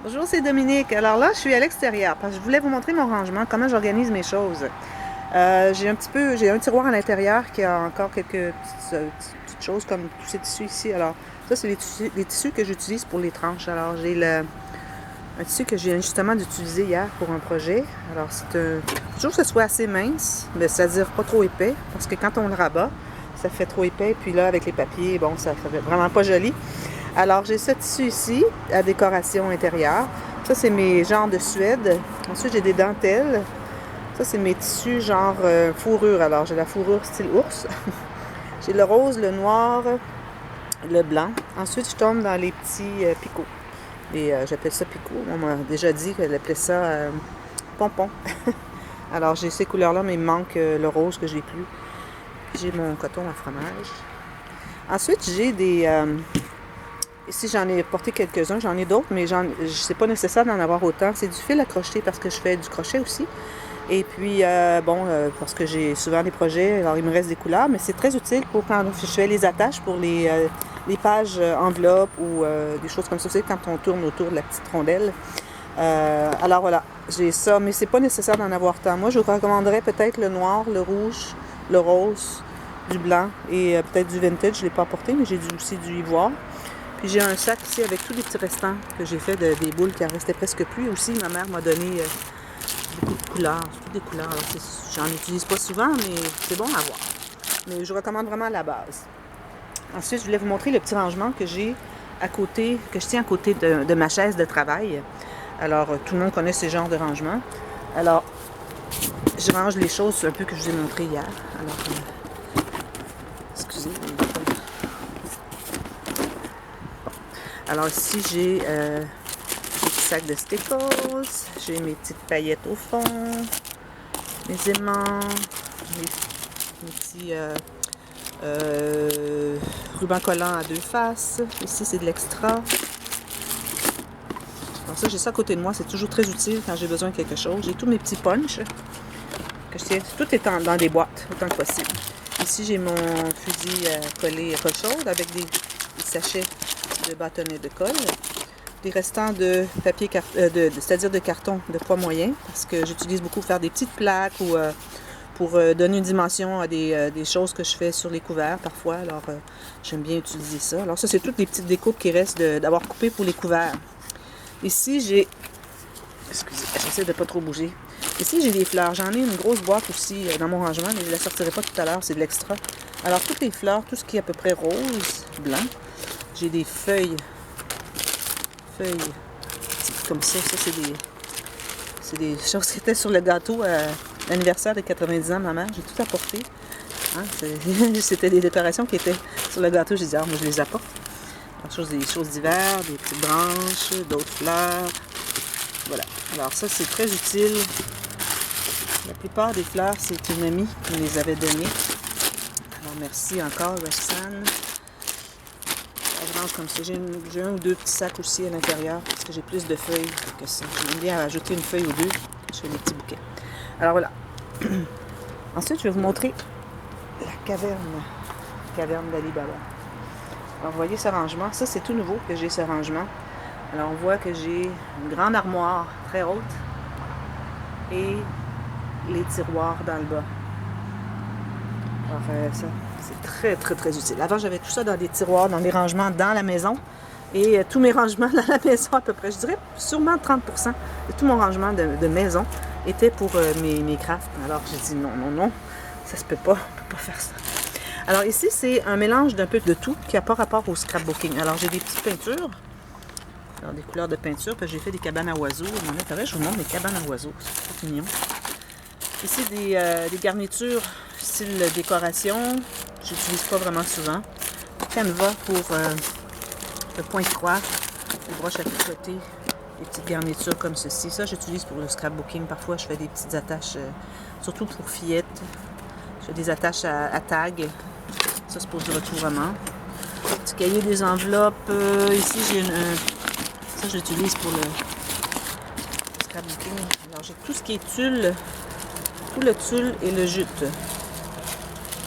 Bonjour, c'est Dominique. Alors là, je suis à l'extérieur parce que je voulais vous montrer mon rangement, comment j'organise mes choses. J'ai un tiroir à l'intérieur qui a encore quelques petites choses comme tous ces tissus ici. Alors, ça, c'est les tissus que j'utilise pour les tranches. Alors, un tissu que j'ai justement d'utiliser hier pour un projet. Alors, toujours que ce soit assez mince, mais c'est-à-dire pas trop épais, parce que quand on le rabat, ça fait trop épais. Puis là, avec les papiers, bon, ça fait vraiment pas joli. Alors, j'ai ce tissu ici, à décoration intérieure. Ça, c'est mes genres de Suède. Ensuite, j'ai des dentelles. Ça, c'est mes tissus genre fourrure. Alors, j'ai la fourrure style ours. J'ai le rose, le noir, le blanc. Ensuite, je tombe dans les petits picots. Et j'appelle ça picot. On m'a déjà dit qu'elle appelait ça pompon. Alors, j'ai ces couleurs-là, mais il me manque le rose que j'ai plus. J'ai mon coton à fromage. Ensuite, j'ai des... Ici, j'en ai porté quelques-uns, j'en ai d'autres, mais c'est pas nécessaire d'en avoir autant. C'est du fil à crocheter parce que je fais du crochet aussi. Et puis, parce que j'ai souvent des projets, alors il me reste des couleurs, mais c'est très utile pour quand je fais les attaches pour les pages enveloppes ou des choses comme ça, vous savez, quand on tourne autour de la petite rondelle. Alors voilà, j'ai ça, mais c'est pas nécessaire d'en avoir tant. Moi, je vous recommanderais peut-être le noir, le rouge, le rose, du blanc et peut-être du vintage. Je l'ai pas apporté, mais j'ai aussi du ivoire. Puis j'ai un sac ici avec tous les petits restants que j'ai fait des boules qui en restaient presque plus. Aussi, ma mère m'a donné beaucoup de couleurs, toutes des couleurs. Alors, j'en utilise pas souvent, mais c'est bon à voir. Mais je recommande vraiment la base. Ensuite, je voulais vous montrer le petit rangement que j'ai à côté, que je tiens à côté de ma chaise de travail. Alors, tout le monde connaît ces genres de rangement. Alors, je range les choses un peu que je vous ai montré hier. Alors, excusez. Alors ici, j'ai des petits sacs de Stickles, j'ai mes petites paillettes au fond, mes aimants, mes petits rubans collants à deux faces. Ici, c'est de l'extra. Alors ça, j'ai ça à côté de moi, c'est toujours très utile quand j'ai besoin de quelque chose. J'ai tous mes petits punchs que je tiens. Tout est dans des boîtes, autant que possible. Ici, j'ai mon fusil collé colle chaude avec des sachets de bâtonnets de colle. Des restants de papier, c'est-à-dire de carton de poids moyen, parce que j'utilise beaucoup pour faire des petites plaques ou pour donner une dimension à des choses que je fais sur les couverts parfois. Alors, j'aime bien utiliser ça. Alors, ça, c'est toutes les petites découpes qui restent d'avoir coupé pour les couverts. Ici, excusez, j'essaie de ne pas trop bouger. Ici, j'ai des fleurs. J'en ai une grosse boîte aussi dans mon rangement, mais je ne la sortirai pas tout à l'heure, c'est de l'extra. Alors, toutes les fleurs, tout ce qui est à peu près rose, blanc. J'ai des feuilles comme ça. Ça, c'est des choses qui étaient sur le gâteau à l'anniversaire de 90 ans de ma mère. J'ai tout apporté. Hein? C'était des décorations qui étaient sur le gâteau. J'ai dit, moi, je les apporte. Des choses d'hiver, des petites branches, d'autres fleurs. Voilà. Alors, ça, c'est très utile. La plupart des fleurs, c'est une amie qui me les avait données. Alors, merci encore, Roxane. Comme ça. J'ai un ou deux petits sacs aussi à l'intérieur parce que j'ai plus de feuilles que ça. J'aime bien ajouter une feuille ou deux. Je fais des petits bouquets. Alors voilà. Ensuite, je vais vous montrer la caverne d'Ali Baba. Alors, vous voyez ce rangement. Ça, c'est tout nouveau que j'ai ce rangement. Alors, on voit que j'ai une grande armoire très haute et les tiroirs dans le bas. Alors, ça, c'est très, très, très utile. Avant, j'avais tout ça dans des tiroirs, dans des rangements dans la maison. Et tous mes rangements dans la maison, à peu près, je dirais sûrement 30% de tout mon rangement de maison était pour mes crafts. Alors, j'ai dit non, ça se peut pas, on peut pas faire ça. Alors ici, c'est un mélange d'un peu de tout qui n'a pas rapport au scrapbooking. Alors, j'ai des petites peintures, alors des couleurs de peinture, puis j'ai fait des cabanes à oiseaux. Je vous montre mes cabanes à oiseaux, c'est trop mignon. Ici, des garnitures style décoration. J'utilise pas vraiment souvent. Canva pour le point de croix, les broches à picoter, des petites garnitures comme ceci. Ça, j'utilise pour le scrapbooking. Parfois, je fais des petites attaches, surtout pour fillettes. Je fais des attaches à tag. Ça, c'est pour du recouvrement. Petit cahier des enveloppes. Ici, j'ai ça, j'utilise pour le scrapbooking. Alors, j'ai tout ce qui est tulle. Tout le tulle et le jute.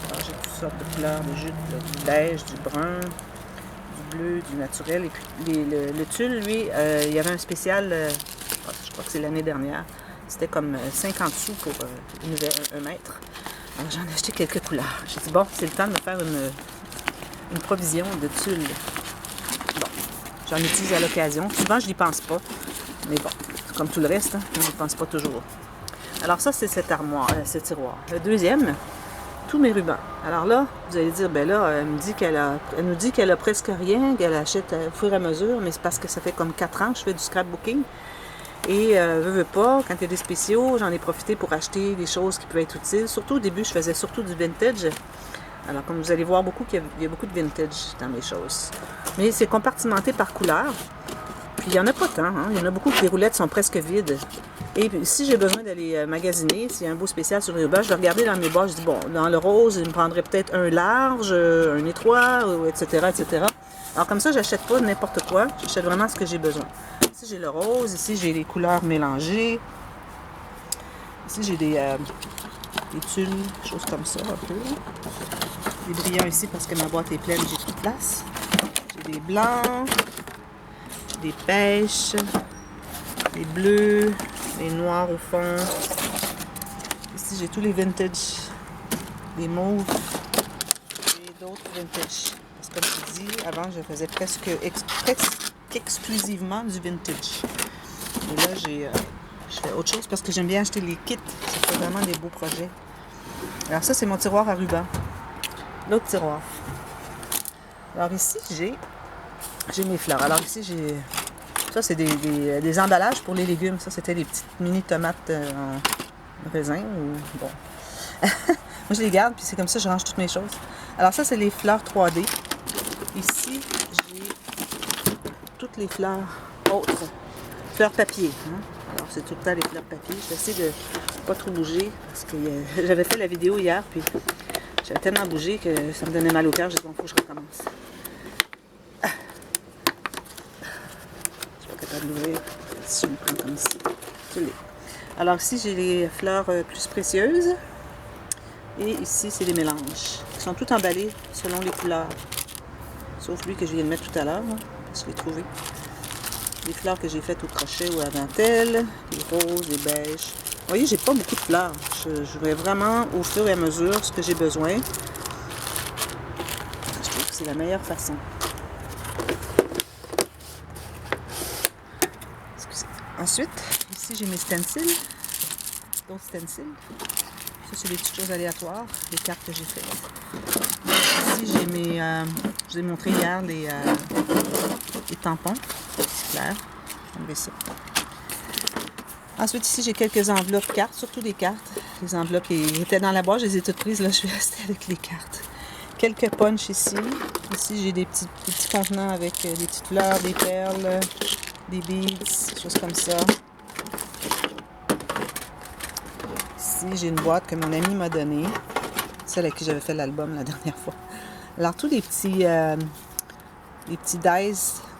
Alors, j'ai toutes sortes de couleurs de jute, du beige, du brun, du bleu, du naturel. Et puis le tulle, lui, il y avait un spécial, je crois que c'est l'année dernière. C'était comme 50 sous pour un mètre. Alors j'en ai acheté quelques couleurs. J'ai dit, bon, c'est le temps de me faire une provision de tulle. Bon, j'en utilise à l'occasion. Souvent, je n'y pense pas. Mais bon, comme tout le reste, hein, on n'y pense pas toujours. Alors ça, c'est cette armoire, ce tiroir. Le deuxième, tous mes rubans. Alors là, vous allez dire, ben là, elle nous dit qu'elle a presque rien, qu'elle achète au fur et à mesure, mais c'est parce que ça fait comme 4 ans que je fais du scrapbooking. Et veux pas, quand il y a des spéciaux, j'en ai profité pour acheter des choses qui pouvaient être utiles. Surtout au début, je faisais surtout du vintage. Alors, comme vous allez voir beaucoup, il y a beaucoup de vintage dans mes choses. Mais c'est compartimenté par couleur. Puis il n'y en a pas tant, hein? Il y en a beaucoup que les roulettes sont presque vides. Et si j'ai besoin d'aller magasiner, s'il y a un beau spécial sur les rubans, je vais regarder dans mes boîtes, je dis, bon, dans le rose, il me prendrait peut-être un large, un étroit, etc., etc. Alors comme ça, j'achète pas n'importe quoi, j'achète vraiment ce que j'ai besoin. Ici, j'ai le rose, ici, j'ai les couleurs mélangées. Ici, j'ai des tulles, choses comme ça, un peu. Des brillants ici, parce que ma boîte est pleine, j'ai plus de place. J'ai des blancs, des pêches, des bleus, des noirs au fond. Ici, j'ai tous les vintage, des mauves et d'autres vintage. Parce que comme je dis, avant, je faisais presque exclusivement du vintage. Et là, je fais autre chose parce que j'aime bien acheter les kits. Ça fait vraiment des beaux projets. Alors ça, c'est mon tiroir à ruban. L'autre tiroir. Alors ici, j'ai mes fleurs. Alors ici, ça, c'est des emballages pour les légumes. Ça, c'était des petites mini tomates en raisin. Bon. Moi, je les garde, puis c'est comme ça que je range toutes mes choses. Alors ça, c'est les fleurs 3D. Ici, j'ai toutes les fleurs autres. Fleurs papier. Hein? Alors, c'est tout le temps les fleurs papier. J'essaie de pas trop bouger, parce que j'avais fait la vidéo hier, puis j'avais tellement bougé que ça me donnait mal au cœur. J'ai dit, bon, faut que je recommence. De l'ouvrir si je me prends comme ici. Alors ici j'ai les fleurs plus précieuses et ici c'est les mélanges. Ils sont tous emballés selon les couleurs. Sauf lui que je viens de mettre tout à l'heure, hein, parce que je l'ai trouvé. Les fleurs que j'ai faites au crochet ou à dentelle, les roses, les beiges. Vous voyez, j'ai pas beaucoup de fleurs. Je vais vraiment au fur et à mesure ce que j'ai besoin. Je trouve que c'est la meilleure façon. Ensuite, ici j'ai mes stencils, d'autres stencils. Ça, c'est des petites choses aléatoires, les cartes que j'ai faites. Ici, j'ai mes. Je vous ai montré hier les tampons. C'est clair. Je vais enlever ça. Ensuite, ici, j'ai quelques enveloppes cartes, surtout des cartes. Les enveloppes qui étaient dans la boîte, je les ai toutes prises. Là, je suis restée avec les cartes. Quelques punches ici. Ici, j'ai des petits contenants avec des petites fleurs, des perles, des beads, des choses comme ça. Ici, j'ai une boîte que mon ami m'a donnée. Celle avec qui j'avais fait l'album la dernière fois. Alors, tous les petits dies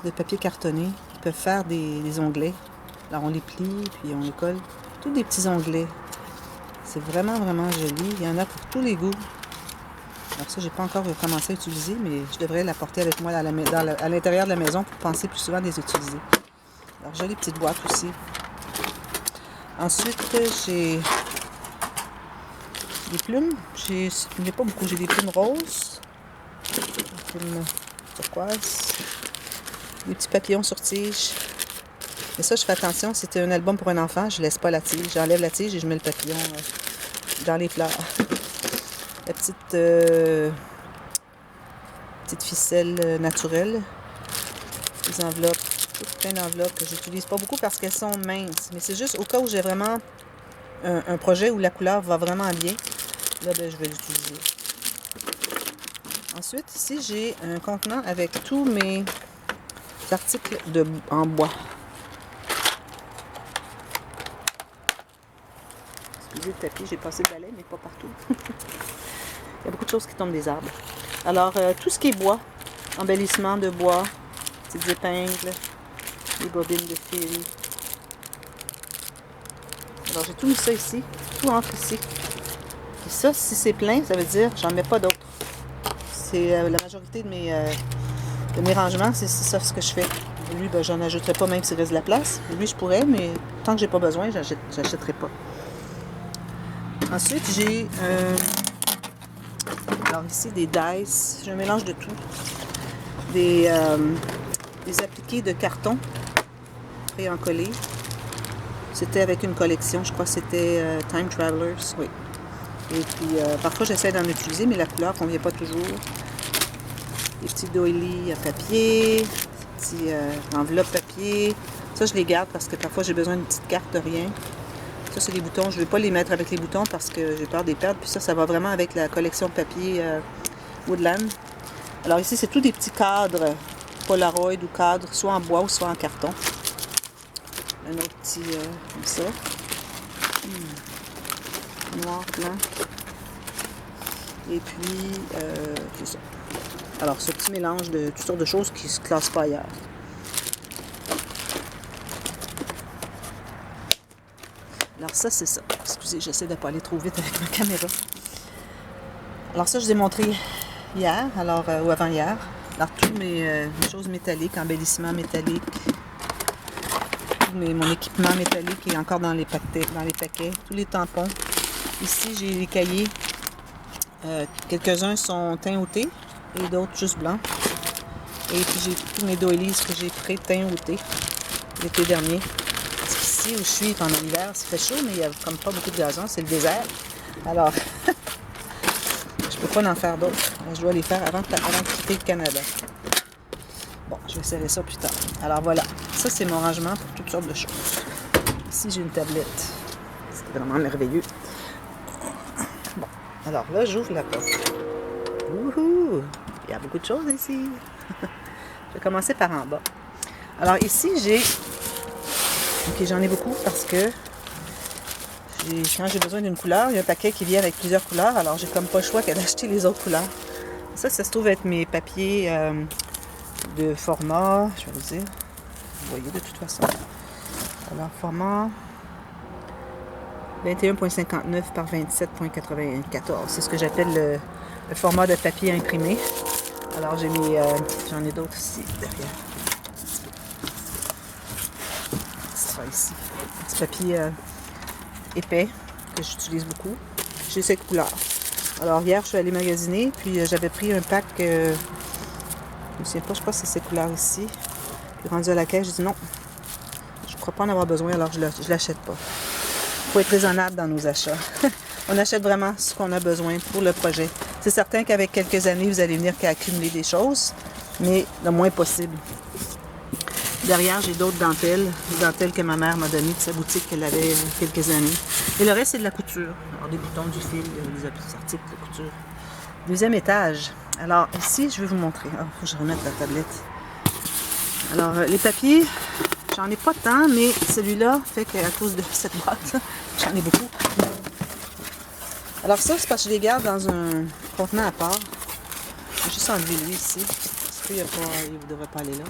de papier cartonné qui peuvent faire des onglets. Alors, on les plie, puis on les colle. Tous des petits onglets. C'est vraiment, vraiment joli. Il y en a pour tous les goûts. Alors ça, j'ai pas encore commencé à utiliser, mais je devrais l'apporter avec moi à l'intérieur de la maison pour penser plus souvent à les utiliser. Alors, jolie petite boîte aussi. Ensuite, j'ai des plumes. Il n'y a pas beaucoup. J'ai des plumes roses, des plumes turquoises, des petits papillons sur tige. Mais ça, je fais attention. C'était un album pour un enfant. Je laisse pas la tige. J'enlève la tige et je mets le papillon dans les fleurs. La petite ficelle naturelle. Les enveloppes. Plein d'enveloppes que j'utilise pas beaucoup parce qu'elles sont minces. Mais c'est juste au cas où j'ai vraiment un projet où la couleur va vraiment bien. Là, ben, je vais l'utiliser. Ensuite, ici, j'ai un contenant avec tous mes articles en bois. Excusez le tapis, j'ai passé le balai, mais pas partout. Il y a beaucoup de choses qui tombent des arbres. Alors, tout ce qui est bois, embellissement de bois, petites épingles, les bobines de fil. Alors, j'ai tout mis ça ici. Tout entre ici. Et ça, si c'est plein, ça veut dire j'en mets pas d'autres. C'est la majorité de mes de mes rangements, c'est ça ce que je fais. Lui, ben, j'en ajouterai pas même s'il reste de la place. Lui, je pourrais, mais tant que j'ai pas besoin, j'achèterai pas. Ensuite, j'ai alors ici des dice. J'ai un mélange de tout. Des appliqués de carton pré-encollés. C'était avec une collection, je crois que c'était Time Travelers, oui. Et puis, parfois, j'essaie d'en utiliser, mais la couleur ne convient pas toujours. Des petits doilies à papier, des petits enveloppes papier. Ça, je les garde parce que parfois, j'ai besoin d'une petite carte de rien. Ça, c'est les boutons. Je ne vais pas les mettre avec les boutons parce que j'ai peur de les perdre. Puis ça va vraiment avec la collection de papier Woodland. Alors ici, c'est tous des petits cadres Polaroid ou cadres, soit en bois ou soit en carton. Un autre petit comme ça. Noir, blanc. Et puis, c'est ça. Alors, ce petit mélange de toutes sortes de choses qui ne se classent pas ailleurs. Alors ça, c'est ça. Excusez, j'essaie de ne pas aller trop vite avec ma caméra. Alors ça, je vous ai montré hier, alors, ou avant-hier. Alors, toutes mes choses métalliques, embellissements métalliques, mon équipement métallique est encore dans les paquets, tous les tampons. Ici, j'ai les cahiers. Quelques-uns sont teintés et d'autres juste blancs. Et puis, j'ai tous mes doilies que j'ai pré-teintés l'été dernier. Parce qu'ici où je suis pendant l'hiver, c'est fait chaud, mais il n'y a comme pas beaucoup de gazon, c'est le désert. Alors, je peux pas en faire d'autres. Je dois les faire avant de quitter le Canada. Bon, je vais serrer ça plus tard. Alors voilà, ça c'est mon rangement pour toutes sortes de choses. Ici, j'ai une tablette. C'est vraiment merveilleux. Bon, alors là, j'ouvre la porte. Wouhou! Il y a beaucoup de choses ici. Je vais commencer par en bas. Alors ici, j'ai... Ok, j'en ai beaucoup parce que quand j'ai besoin d'une couleur, il y a un paquet qui vient avec plusieurs couleurs. Alors, j'ai comme pas le choix que d'acheter les autres couleurs. Ça se trouve être mes papiers de format, je vais vous dire. Vous voyez de toute façon. Alors, format 21.59 par 27.94. C'est ce que j'appelle le format de papier imprimé. Alors, j'en ai d'autres ici, derrière. Ça ici. Un petit papier épais que j'utilise beaucoup. J'ai cette couleur. Alors, hier, je suis allée magasiner, puis j'avais pris un pack, je ne me souviens pas, je crois que c'est ces couleurs ici. Puis rendu à la caisse, je dis non, je ne crois pas en avoir besoin, alors je ne l'achète pas. Il faut être raisonnable dans nos achats. On achète vraiment ce qu'on a besoin pour le projet. C'est certain qu'avec quelques années, vous allez venir qu'à accumuler des choses, mais le moins possible. Derrière, j'ai d'autres dentelles, des dentelles que ma mère m'a données de sa boutique qu'elle avait quelques années. Et le reste, c'est de la couture. Alors, des boutons, du fil, des articles de couture. Deuxième étage. Alors, ici, je vais vous montrer. Il faut que je remette la tablette. Alors, les papiers, j'en ai pas tant, mais celui-là fait qu'à cause de cette boîte, j'en ai beaucoup. Alors ça, c'est parce que je les garde dans un contenant à part. Je vais juste enlever lui ici. Parce qu'il ne devrait pas aller là.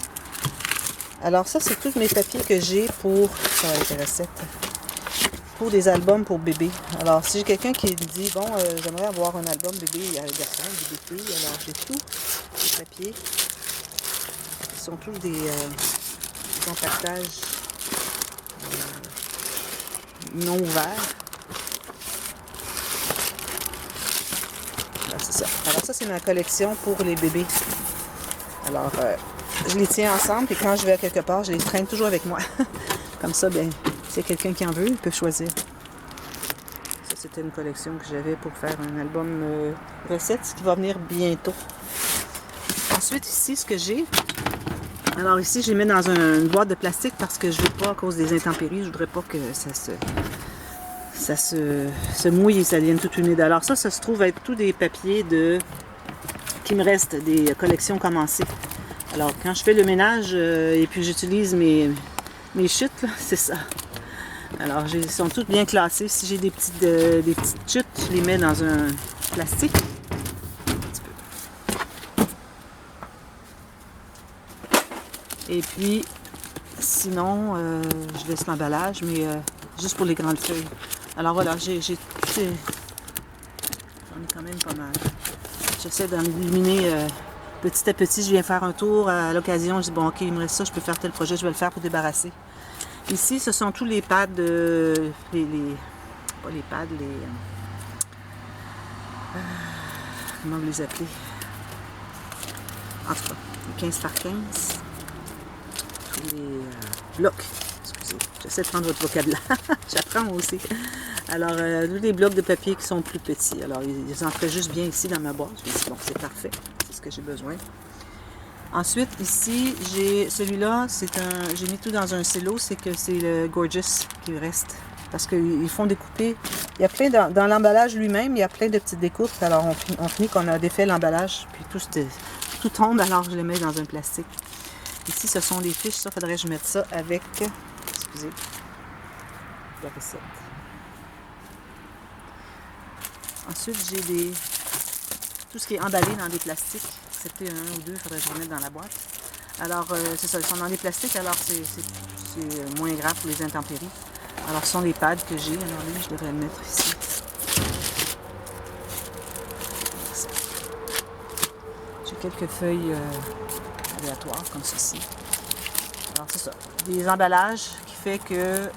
Alors ça, c'est tous mes papiers que j'ai pour... Ça va être la recette. Pour des albums pour bébé. Alors, si j'ai quelqu'un qui me dit, bon, j'aimerais avoir un album bébé garçon, bébé filles, alors j'ai tous les papiers. Ils sont tous des compactages non ouverts. Alors, c'est ça. Alors ça, c'est ma collection pour les bébés. Alors, je les tiens ensemble et quand je vais à quelque part, je les traîne toujours avec moi. Comme ça, bien, s'il y a quelqu'un qui en veut, il peut choisir. Ça, c'était une collection que j'avais pour faire un album recettes qui va venir bientôt. Ensuite, ici, ce que j'ai... Alors ici, je les mets dans une boîte de plastique parce que je ne veux pas, à cause des intempéries, je voudrais pas que ça se mouille et ça devienne tout humide. Alors ça se trouve être tous des papiers qui me restent, des collections commencées. Alors quand je fais le ménage et puis j'utilise mes chutes, c'est ça. Alors ils sont toutes bien classées. Si j'ai des petites chutes, je les mets dans un plastique. Et puis, sinon, je laisse l'emballage, mais juste pour les grandes feuilles. Alors voilà, j'en ai quand même pas mal. J'essaie d'en éliminer petit à petit, je viens faire un tour. À l'occasion, je dis, bon, ok, il me reste ça, je peux faire tel projet, je vais le faire pour débarrasser. Ici, ce sont tous les pads, pas les pads, comment vous les appelez? En tout cas, les 15 par 15. Tous les blocs. Excusez, j'essaie de prendre votre vocabulaire. J'apprends moi aussi. Alors, tous les blocs de papier qui sont plus petits. Alors, ils entraient juste bien ici dans ma boîte. Je me dis, bon, c'est parfait. C'est ce que j'ai besoin. Ensuite, ici, j'ai celui-là, j'ai mis tout dans un silo, c'est que c'est le Gorgeous qui reste. Parce qu'ils font découper. Il y a plein, dans l'emballage lui-même, il y a plein de petites découpes. Alors, on finit qu'on a défait l'emballage, puis tout tombe, alors je les mets dans un plastique. Ici, ce sont les fiches. Ça, faudrait que je mette ça avec, excusez, la recette. Ensuite, j'ai tout ce qui est emballé dans des plastiques. C'était un ou deux, il faudrait que je remette dans la boîte. Alors, c'est ça, ils sont dans des plastiques, alors c'est moins grave pour les intempéries. Alors, ce sont les pads que j'ai. Alors, lui, je devrais le mettre ici. J'ai quelques feuilles aléatoires, comme ceci. Alors, c'est ça. Des emballages qui fait que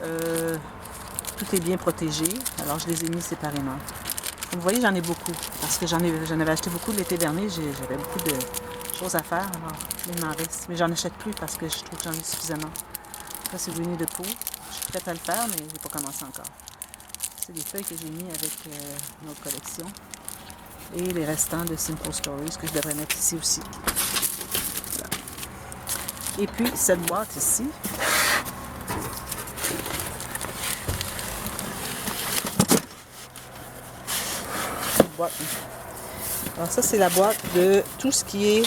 tout est bien protégé. Alors, je les ai mis séparément. Comme vous voyez, j'en ai beaucoup. Parce que j'en avais acheté beaucoup l'été dernier. J'avais beaucoup de choses à faire. Alors, il m'en reste. Mais j'en achète plus parce que je trouve que j'en ai suffisamment. Ça, c'est Winnie the Pooh. Je suis prête à le faire, mais je n'ai pas commencé encore. C'est des feuilles que j'ai mis avec notre collection. Et les restants de Simple Stories que je devrais mettre ici aussi. Voilà. Et puis, cette boîte ici. Alors ça, c'est la boîte de tout ce qui est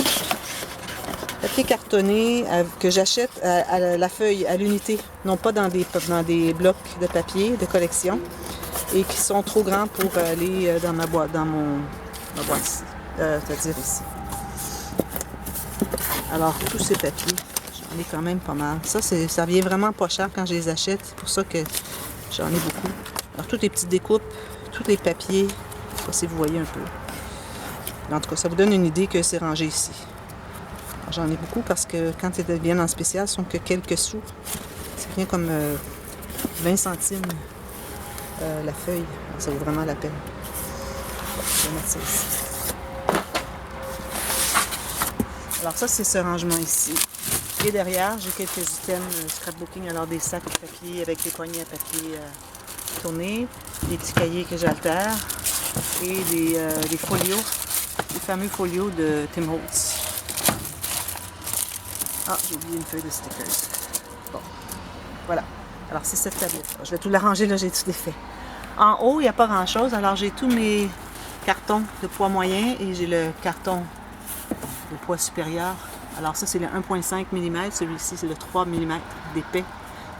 papier cartonné que j'achète à la feuille, à l'unité, non pas dans des blocs de papier de collection et qui sont trop grands pour aller dans ma boîte, ma boîte ici, c'est-à-dire ici. Alors, tous ces papiers, j'en ai quand même pas mal. Ça vient vraiment pas cher quand je les achète, c'est pour ça que j'en ai beaucoup. Alors, toutes les petites découpes, tous les papiers, je sais pas si vous voyez un peu. En tout cas, ça vous donne une idée que c'est rangé ici. J'en ai beaucoup parce que quand ils viennent en spécial, ce sont que quelques sous. C'est rien comme 20 centimes la feuille. Alors, ça vaut vraiment la peine. Je vais mettre ça ici. Alors ça, c'est ce rangement ici. Et derrière, j'ai quelques items scrapbooking. Alors des sacs de papier avec des poignées à papier tournés, des petits cahiers que j'altère et des folios, les fameux folios de Tim Holtz. Ah, j'ai oublié une feuille de stickers. Bon, voilà. Alors, c'est cette tablette. Je vais tout la ranger, là, j'ai tout défait. En haut, il n'y a pas grand-chose. Alors, j'ai tous mes cartons de poids moyen et j'ai le carton de poids supérieur. Alors, ça, c'est le 1,5 mm. Celui-ci, c'est le 3 mm d'épais.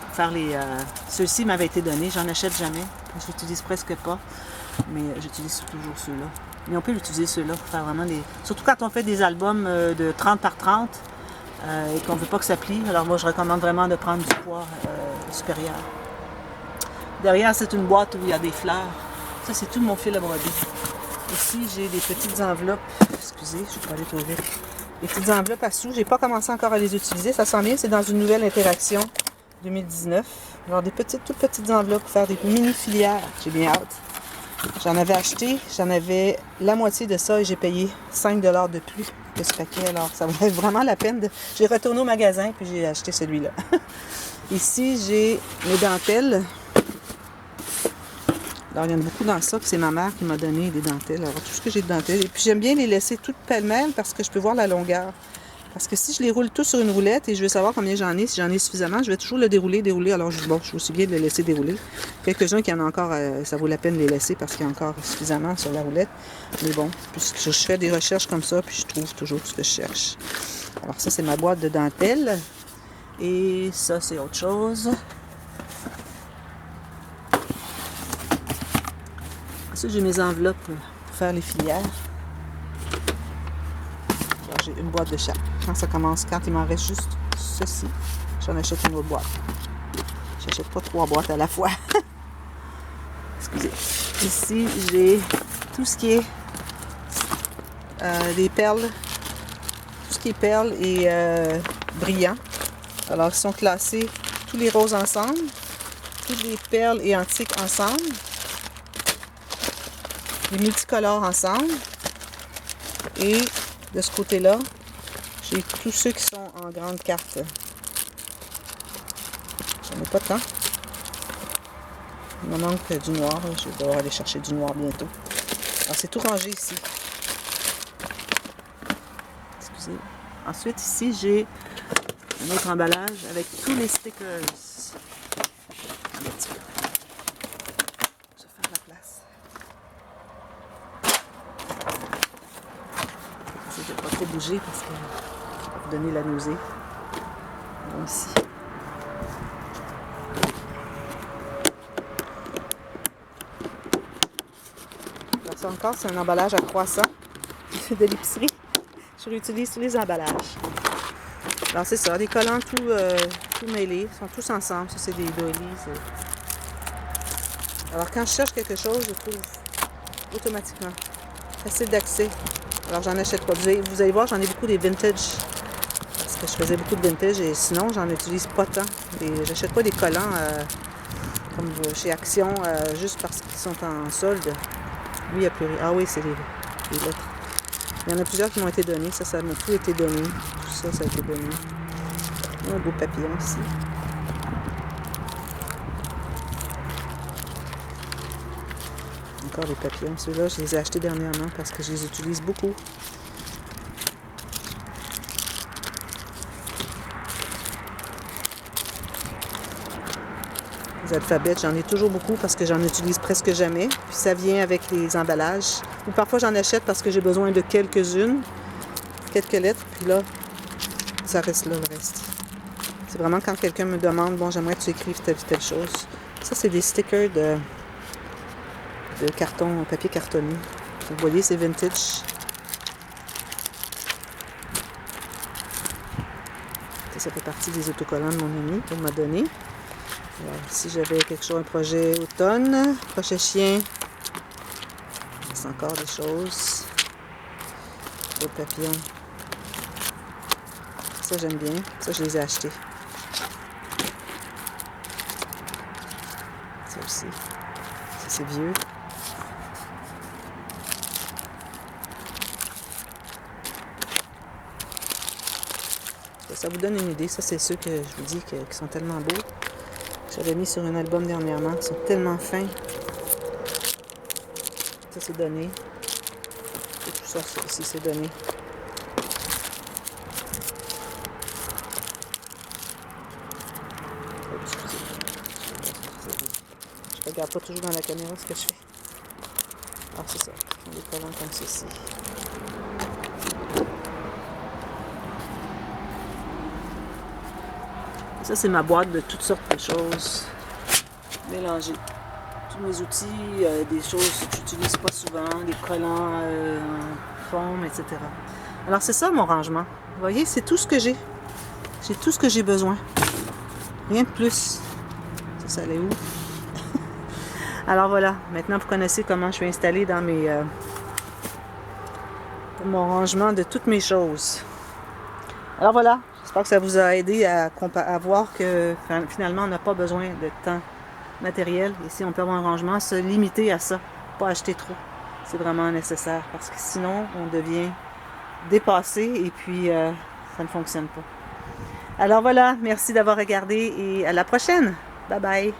Pour faire les... Ceux-ci m'avaient été donnés. J'en achète jamais. Je l'utilise presque pas. Mais j'utilise toujours ceux-là. Mais on peut l'utiliser ceux-là pour faire vraiment des... Surtout quand on fait des albums de 30 par 30. Et qu'on ne veut pas que ça plie. Alors moi, je recommande vraiment de prendre du poids supérieur. Derrière, c'est une boîte où il y a des fleurs. Ça, c'est tout mon fil à broder. Ici, j'ai des petites enveloppes. Excusez, je vais pas aller trop vite. Des petites enveloppes à sous. Je n'ai pas commencé encore à les utiliser. Ça sent bien, c'est dans une nouvelle interaction 2019. Alors, toutes petites enveloppes pour faire des mini filières. J'ai bien hâte. J'en avais acheté. J'en avais la moitié de ça et j'ai payé 5 $ de plus que ce paquet. Alors, ça valait vraiment la peine. J'ai retourné au magasin puis j'ai acheté celui-là. Ici, j'ai mes dentelles. Alors, il y en a beaucoup dans ça. C'est ma mère qui m'a donné des dentelles. Alors, tout ce que j'ai de dentelles. Et puis, j'aime bien les laisser toutes pêle-mêle parce que je peux voir la longueur. Parce que si je les roule tous sur une roulette et je veux savoir combien j'en ai, si j'en ai suffisamment, je vais toujours le dérouler. Alors, je suis aussi bien de le laisser dérouler. Quelques-uns qui en ont encore, ça vaut la peine de les laisser parce qu'il y a encore suffisamment sur la roulette. Mais bon, puisque je fais des recherches comme ça, puis je trouve toujours ce que je cherche. Alors, ça, c'est ma boîte de dentelle. Et ça, c'est autre chose. Ça, j'ai mes enveloppes pour faire les filières. Alors, j'ai une boîte de chaque. Quand il m'en reste juste ceci, j'en achète une autre boîte. Je n'achète pas 3 boîtes à la fois. Excusez. Ici, j'ai tout ce qui est des perles tout ce qui est perles et brillants. Alors, ils sont classés tous les roses ensemble, toutes les perles et antiques ensemble, les multicolores ensemble. Et de ce côté-là, j'ai tous ceux qui sont en grande carte. J'en ai pas tant. Il me manque du noir. Je vais devoir aller chercher du noir bientôt. Alors, c'est tout rangé ici. Excusez. Ensuite, ici, j'ai un autre emballage avec tous les stickers. Un petit peu. Je vais faire la place. Je ne vais pas trop bouger parce que ça va vous donner la nausée. Bon, ici. Alors, ça encore, c'est un emballage à croissant de l'épicerie. Je réutilise tous les emballages. Alors, c'est ça, des collants tout mêlés. Ils sont tous ensemble. Ça, c'est des doilies. Alors, quand je cherche quelque chose, je trouve automatiquement. Facile d'accès. Alors, j'en achète pas. Vous allez voir, j'en ai beaucoup des vintage. Parce que je faisais beaucoup de vintage et sinon, j'en utilise pas tant. J'achète pas des collants comme chez Action juste parce qu'ils sont en solde. Lui, il n'y a plus rien. Ah oui, c'est les lettres. Il y en a plusieurs qui m'ont été donnés. Ça m'a tout été donné. Tout ça, ça a été donné. Un beau papillon ici. Encore des papillons. Ceux-là, je les ai achetés dernièrement parce que je les utilise beaucoup. Les alphabets, j'en ai toujours beaucoup parce que j'en utilise presque jamais. Puis ça vient avec les emballages. Ou parfois j'en achète parce que j'ai besoin de quelques-unes, quelques lettres, puis là, ça reste là le reste. C'est vraiment quand quelqu'un me demande, bon, j'aimerais que tu écrives telle chose. Ça, c'est des stickers de carton, papier cartonné. Vous voyez, c'est vintage. Ça fait partie des autocollants de mon ami qu'elle m'a donné. Alors, si j'avais quelque chose, un projet automne, projet chien, c'est encore des choses. D'autres papillons. Ça, j'aime bien. Ça, je les ai achetés. Ça aussi. Ça, c'est vieux. Ça vous donne une idée. Ça, c'est ceux que je vous dis qui sont tellement beaux. J'avais mis sur un album dernièrement. Ils sont tellement fins. Ça, c'est donné. Et tout ça aussi, c'est donné. Oh, excusez. Je regarde pas toujours dans la caméra ce que je fais. Ah, c'est ça. Des collants comme ceci. Ça, c'est ma boîte de toutes sortes de choses mélangées. Tous mes outils, des choses que j'utilise pas souvent, des collants en forme, etc. Alors, c'est ça mon rangement. Vous voyez, c'est tout ce que j'ai. J'ai tout ce que j'ai besoin. Rien de plus. Ça allait où? Alors voilà, maintenant vous connaissez comment je suis installée dans pour mon rangement de toutes mes choses. Alors voilà, j'espère que ça vous a aidé à voir que finalement on n'a pas besoin de temps matériel. Et si on peut avoir un rangement, se limiter à ça, pas acheter trop. C'est vraiment nécessaire parce que sinon on devient dépassé et puis ça ne fonctionne pas. Alors voilà, merci d'avoir regardé et à la prochaine. Bye bye.